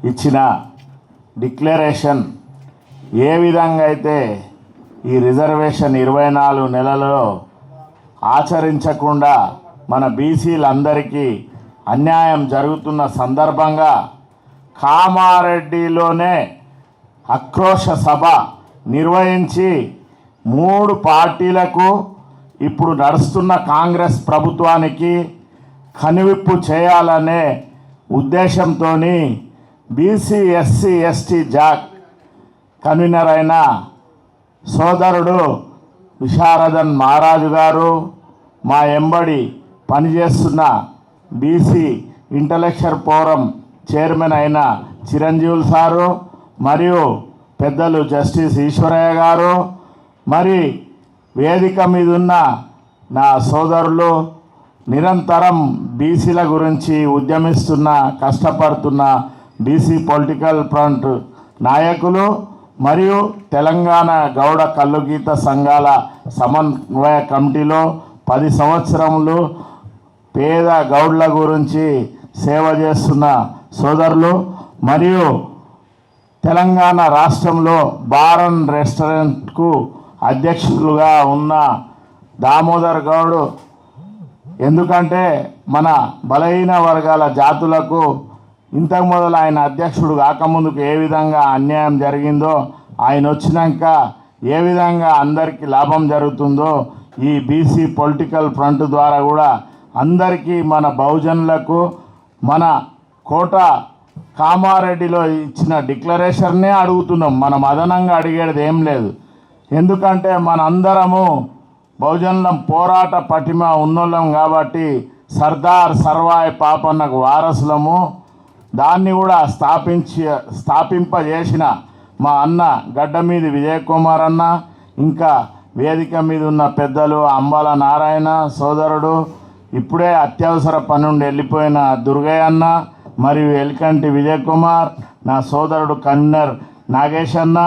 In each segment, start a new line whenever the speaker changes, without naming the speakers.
ఇచ్చిన డిక్లరేషన్ ఏ విధంగా అయితే ఈ రిజర్వేషన్ 24 నెలలలో ఆచరించకుండా మన బీసీలందరికీ అన్యాయం జరుగుతున్న సందర్భంగా కామారెడ్డిలోనే ఆక్రోశ సభ నిర్వహించి 3 పార్టీలకు ఇప్పుడు నడుస్తున్న కాంగ్రెస్ ప్రభుత్వానికి కనువిప్పు చేయాలనే ఉద్దేశంతో BC SC ST Jack convener అయిన సోదరుడు విశారదన్ మహారాజు గారు, మా ఎంబడి పనిచేస్తున్న బీసీ ఇంటలెక్చువల్ ఫోరం చైర్మన్ అయిన చిరంజీవులు సారు, మరియు పెద్దలు జస్టిస్ ఈశ్వరయ్య గారు, మరి వేదిక మీద ఉన్న నా సోదరులు, నిరంతరం బీసీల గురించి ఉద్యమిస్తున్న కష్టపడుతున్న బీసీ పొలిటికల్ ఫ్రంట్ నాయకులు, మరియు తెలంగాణ గౌడ కల్లుగీత సంఘాల సమన్వయ కమిటీలో 10 సంవత్సరములు పేద గౌడ్ల గురించి సేవ చేస్తున్న సోదరులు, మరియు తెలంగాణ రాష్ట్రంలో బారన్ రెస్టారెంట్కు అధ్యక్షులుగా ఉన్న దామోదర్ గౌడ్, ఎందుకంటే మన బలహీన వర్గాల జాతులకు ఇంతకు మొదలు ఆయన అధ్యక్షుడు కాకముందుకు ఏ విధంగా అన్యాయం జరిగిందో, ఆయన వచ్చినాక ఏ విధంగా అందరికీ లాభం జరుగుతుందో ఈ బీసీ పొలిటికల్ ఫ్రంట్ ద్వారా కూడా అందరికీ మన బహుజనులకు మన కోట కామారెడ్డిలో ఇచ్చిన డిక్లరేషన్నే అడుగుతున్నాం. మనం అదనంగా అడిగేది ఏం లేదు. ఎందుకంటే మనందరము బహుజనులం పోరాట పటిమ ఉన్నోళ్ళం కాబట్టి సర్దార్ సర్వాయి పాపన్నకు వారసులము. దాన్ని కూడా స్థాపింపజేసిన మా అన్న గడ్డమీది విజయ్ కుమార్ అన్న, ఇంకా వేదిక మీద ఉన్న పెద్దలు అంబాల నారాయణ సోదరుడు, ఇప్పుడే అత్యవసర పని నుండి వెళ్ళిపోయిన దుర్గయ్య అన్న, మరియు ఎల్కంటి విజయ్ కుమార్, నా సోదరుడు కన్వీనర్ నాగేష్ అన్న,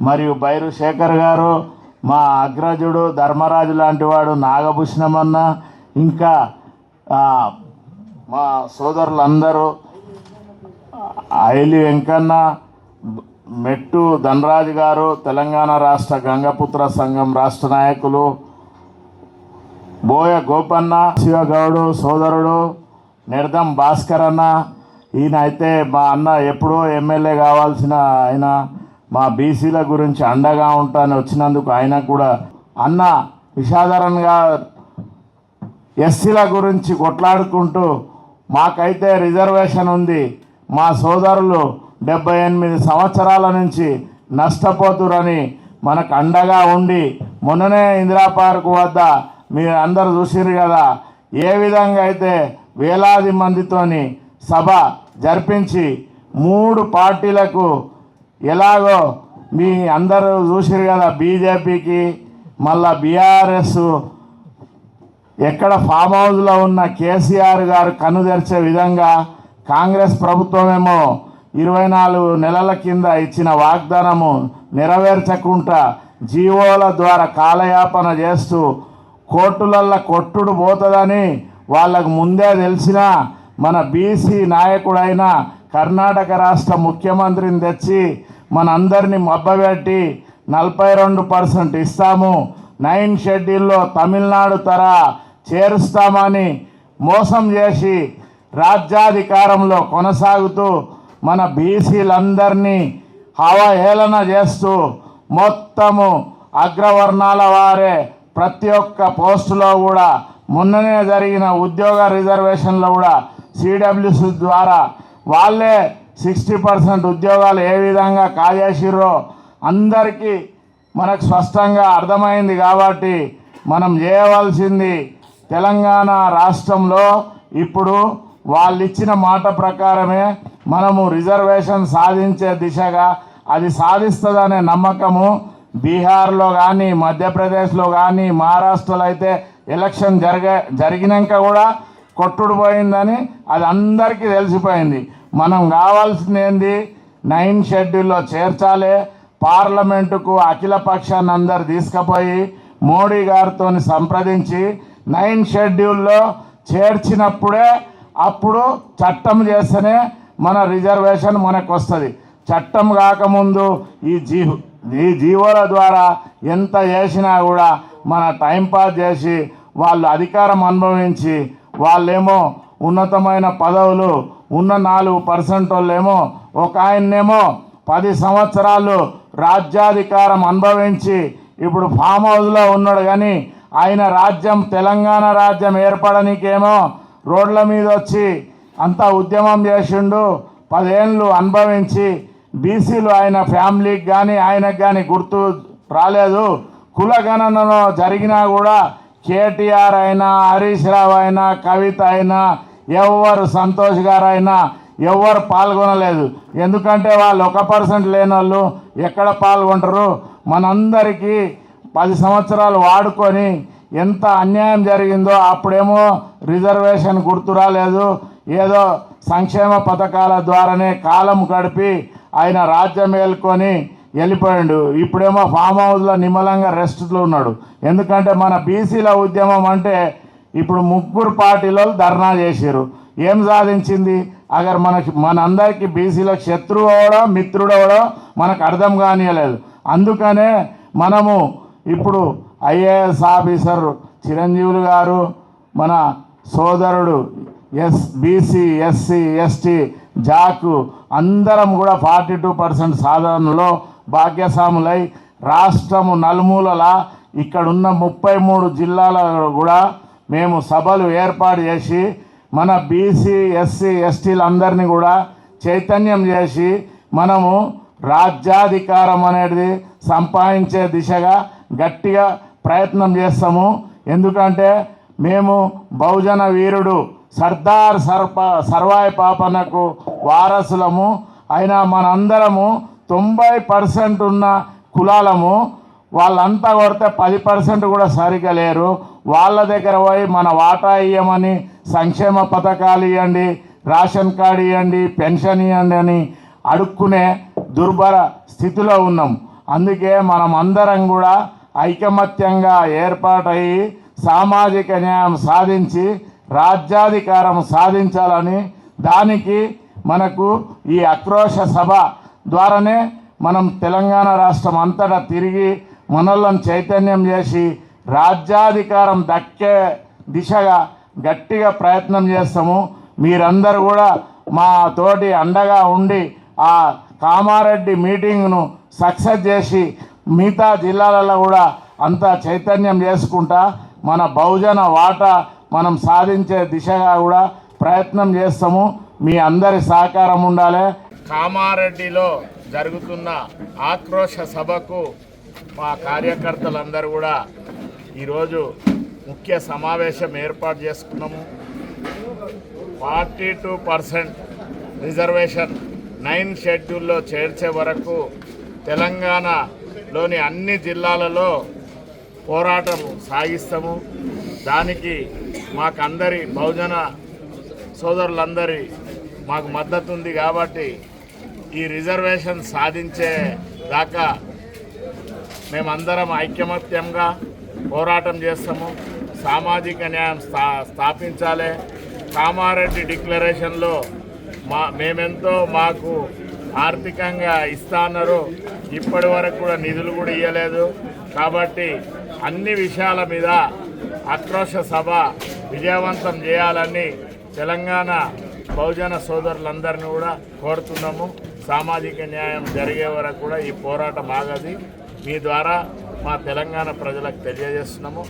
మరియు బైరు శేఖర్ గారు, మా అగ్రజుడు ధర్మరాజు లాంటి వాడు నాగభూషణం అన్న, ఇంకా మా సోదరులందరూ ఐలి వెంకన్న, మెట్టు ధనరాజు గారు, తెలంగాణ రాష్ట్ర గంగపుత్ర సంఘం రాష్ట్ర నాయకులు, బోయ గోపన్న, శివగౌడు సోదరుడు, నిర్దం భాస్కర్ అన్న, ఈయన అయితే మా అన్న ఎప్పుడో ఎమ్మెల్యే కావాల్సిన ఆయన, మా బీసీల గురించి అండగా ఉంటానని వచ్చినందుకు ఆయన కూడా అన్న విషాదరంగా ఎస్సీల గురించి కొట్లాడుకుంటూ మాకైతే రిజర్వేషన్ ఉంది, మా సోదరులు 78 సంవత్సరాల నుంచి నష్టపోతురని మనకు అండగా ఉండి, మొన్ననే ఇందిరా పార్క్ వద్ద మీరు అందరూ చూసిరు కదా ఏ విధంగా అయితే వేలాది మందితోని సభ జరిపించి 3 పార్టీలకు ఎలాగో మీ అందరూ చూసిరు కదా, బీజేపీకి మళ్ళా బీఆర్ఎస్ ఎక్కడ ఫామ్ హౌస్లో ఉన్న కేసీఆర్ గారు కన్ను తెరిచే విధంగా కాంగ్రెస్ ప్రభుత్వమేమో 24 నెలల కింద ఇచ్చిన వాగ్దానము నెరవేర్చకుండా జీవోల ద్వారా కాలయాపన చేస్తూ కోర్టులల్లో కొట్టుడు పోతుందని వాళ్ళకు ముందే తెలిసిన మన బీసీ నాయకుడైన కర్ణాటక రాష్ట్ర ముఖ్యమంత్రిని తెచ్చి మనందరినీ మబ్బబెట్టి 42% ఇస్తాము, 9 షెడ్యూల్లో తమిళనాడు తరహా చేరుస్తామని మోసం చేసి రాజ్యాధికారంలో కొనసాగుతూ మన బీసీలందరినీ అవహేళన చేస్తూ మొత్తము అగ్రవర్ణాల వారే ప్రతి ఒక్క పోస్టులో కూడా మొన్ననే జరిగిన ఉద్యోగ రిజర్వేషన్లో కూడా సిడబ్ల్యూసి ద్వారా వాళ్ళే 60% ఉద్యోగాలు ఏ విధంగా కాజేసిర్రో అందరికీ మనకు స్పష్టంగా అర్థమైంది. కాబట్టి మనం చేయవలసింది తెలంగాణ రాష్ట్రంలో ఇప్పుడు వాళ్ళు ఇచ్చిన మాట ప్రకారమే మనము రిజర్వేషన్ సాధించే దిశగా అది సాధిస్తుందనే నమ్మకము బీహార్లో కానీ మధ్యప్రదేశ్లో కానీ మహారాష్ట్రలో అయితే ఎలక్షన్ జరిగినాక కూడా కొట్టుడు పోయిందని అది అందరికీ తెలిసిపోయింది. మనం కావాల్సింది ఏంది, 9 షెడ్యూల్లో చేర్చాలి, పార్లమెంటుకు అఖిల పక్షాన్ని అందరు తీసుకుపోయి మోడీ గారితో సంప్రదించి 9 షెడ్యూల్లో చేర్చినప్పుడే అప్పుడు చట్టం చేస్తేనే మన రిజర్వేషన్ మనకు వస్తుంది. చట్టం కాకముందు ఈ జీవోల ద్వారా ఎంత చేసినా కూడా మన టైంపాస్ చేసి వాళ్ళు అధికారం అనుభవించి వాళ్ళేమో ఉన్నతమైన పదవులు ఉన్న 4% వాళ్ళేమో ఒక ఆయన్నేమో 10 సంవత్సరాలు రాజ్యాధికారం అనుభవించి ఇప్పుడు ఫామ్ హౌస్లో ఉన్నాడు. కానీ ఆయన రాజ్యం తెలంగాణ రాజ్యం ఏర్పడనీకేమో రోడ్ల మీద వచ్చి అంతా ఉద్యమం చేసిండు. 10 ఏళ్ళు అనుభవించి బీసీలు ఆయన ఫ్యామిలీకి కానీ ఆయనకు కానీ గుర్తు రాలేదు. కులగణనలో జరిగినా కూడా కేటీఆర్ అయినా, హరీష్ రావు అయినా, కవిత అయినా, ఎవరు సంతోష్ గారు అయినా ఎవరు పాల్గొనలేదు. ఎందుకంటే వాళ్ళు 1% లేని వాళ్ళు ఎక్కడ పాల్గొంటారు? మనందరికీ 10 సంవత్సరాలు వాడుకొని ఎంత అన్యాయం జరిగిందో అప్పుడేమో రిజర్వేషన్ గుర్తు రాలేదు. ఏదో సంక్షేమ పథకాల ద్వారానే కాలం గడిపి ఆయన రాజ్యం మేల్కొని వెళ్ళిపోయాడు. ఇప్పుడేమో ఫామ్ హౌస్లో నిమ్మలంగా రెస్ట్లో ఉన్నాడు. ఎందుకంటే మన బీసీల ఉద్యమం అంటే ఇప్పుడు 3 పార్టీలు ధర్నా చేశారు. ఏం సాధించింది? అగర్ మనందరికీ బీసీలకు శత్రువు అవడో మిత్రుడు అవడో మనకు అర్థం కానియలేదు. అందుకనే మనము ఇప్పుడు ఐఏఎస్ ఆఫీసర్ చిరంజీవులు గారు, మన సోదరుడు బీసీ ఎస్సీ ఎస్టీ జాకు అందరం కూడా 42% సాధనలో భాగ్యస్వాములై రాష్ట్రము నలుమూలల ఇక్కడున్న 33 జిల్లాలలో కూడా మేము సభలు ఏర్పాటు చేసి మన బీసీ ఎస్సీ ఎస్టీలందరినీ కూడా చైతన్యం చేసి మనము రాజ్యాధికారం అనేది సంపాదించే దిశగా గట్టిగా ప్రయత్నం చేస్తాము. ఎందుకంటే మేము బహుజన వీరుడు సర్దార్ సర్వాయి పాపనకు వారసులము. అయినా మనందరము 90% ఉన్న కులాలము. వాళ్ళంతా కొడితే 10% కూడా సరిగా లేరు. వాళ్ళ దగ్గర పోయి మన వాటా ఇవ్వమని, సంక్షేమ పథకాలు ఇవ్వండి, రేషన్ కార్డు ఇవ్వండి, పెన్షన్ ఇవ్వండి అని అడుక్కునే దుర్భర స్థితిలో ఉన్నాం. అందుకే మనం అందరం కూడా ఐకమత్యంగా ఏర్పాటయ్యి సామాజిక న్యాయం సాధించి రాజ్యాధికారం సాధించాలని, దానికి మనకు ఈ ఆక్రోశ సభ ద్వారానే మనం తెలంగాణ రాష్ట్రం అంతటా తిరిగి మనల్ని చైతన్యం చేసి రాజ్యాధికారం దక్కే దిశగా గట్టిగా ప్రయత్నం చేస్తాము. మీరందరూ కూడా మా తోటి అండగా ఉండి ఆ కామారెడ్డి మీటింగ్ను సక్సెస్ చేసి మిగతా జిల్లాలలో కూడా అంతా చైతన్యం చేసుకుంటా మన బహుజన వాటా మనం సాధించే దిశగా కూడా ప్రయత్నం చేస్తాము. మీ అందరి సహకారం ఉండాలి. కామారెడ్డిలో జరుగుతున్న ఆక్రోశ సభకు మా కార్యకర్తలందరూ కూడా ఈరోజు ముఖ్య సమావేశం ఏర్పాటు చేసుకున్నాము. 42% రిజర్వేషన్ 9 షెడ్యూల్లో చేర్చే వరకు తెలంగాణలోని అన్ని జిల్లాలలో పోరాటం సాగిస్తాము. దానికి మాకందరి బహుజన సోదరులందరి మాకు మద్దతు ఉంది. కాబట్టి ఈ రిజర్వేషన్ సాధించే దాకా మేమందరం ఐకమత్యంగా పోరాటం చేస్తాము. సామాజిక న్యాయం స్థాపించాలి. కామారెడ్డి డిక్లరేషన్లో మేమెంతో మాకు ఆర్థికంగా ఇస్తాన్నారు. ఇప్పటి వరకు కూడా నిధులు కూడా ఇవ్వలేదు. కాబట్టి అన్ని విషయాల మీద ఆక్రోశ సభ విజయవంతం చేయాలని తెలంగాణ బహుజన సోదరులందరినీ కూడా కోరుతున్నాము. సామాజిక న్యాయం జరిగే వరకు కూడా ఈ పోరాటం ఆగది. మీ ద్వారా మా తెలంగాణ ప్రజలకు తెలియజేస్తున్నాము.